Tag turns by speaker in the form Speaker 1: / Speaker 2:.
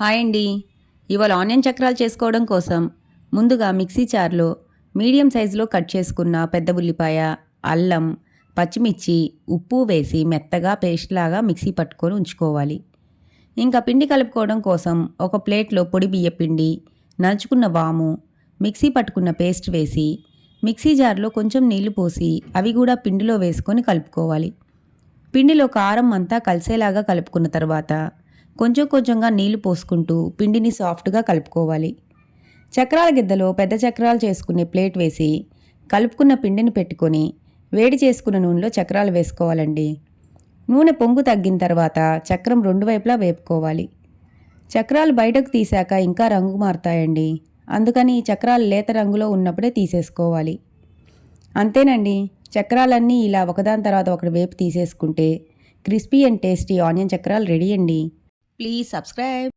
Speaker 1: Hi అండి. ఇవాళ onion చక్రాలు చేసుకోవడం కోసం ముందుగా మిక్సీ జార్లో మీడియం సైజులో కట్ చేసుకున్న పెద్ద ఉల్లిపాయ, అల్లం, పచ్చిమిర్చి, ఉప్పు వేసి మెత్తగా పేస్ట్ లాగా మిక్సీ పట్టుకొని ఉంచుకోవాలి. ఇంకా పిండి కలుపుకోవడం కోసం ఒక ప్లేట్లో పొడి బియ్యపిండి, నలుచుకున్న వాము, మిక్సీ పట్టుకున్న పేస్ట్ వేసి మిక్సీ జార్లో కొంచెం నీళ్లు పోసి అవి కూడా పిండిలో వేసుకొని కలుపుకోవాలి. పిండిలో కారం అంతా కలిసేలాగా కలుపుకున్న తర్వాత కొంచెం కొంచెంగా నీళ్లు పోసుకుంటూ పిండిని సాఫ్ట్గా కలుపుకోవాలి. చక్రాల గిద్దలో పెద్ద చక్రాలు చేసుకునే ప్లేట్ వేసి కలుపుకున్న పిండిని పెట్టుకొని వేడి చేసుకున్న నూనెలో చక్రాలు వేసుకోవాలండి. నూనె పొంగు తగ్గిన తర్వాత చక్రం రెండు వైపులా వేపుకోవాలి. చక్రాలు బయటకు తీసాక ఇంకా రంగు మారుతాయండి. అందుకని ఈ చక్రాలు లేత రంగులో ఉన్నప్పుడే తీసేసుకోవాలి. అంతేనండి, చక్రాలన్నీ ఇలా ఒకదాని తర్వాత ఒకటి వేపు తీసేసుకుంటే క్రిస్పీ అండ్ టేస్టీ ఆనియన్ చక్రాలు రెడీ అండి. Please subscribe.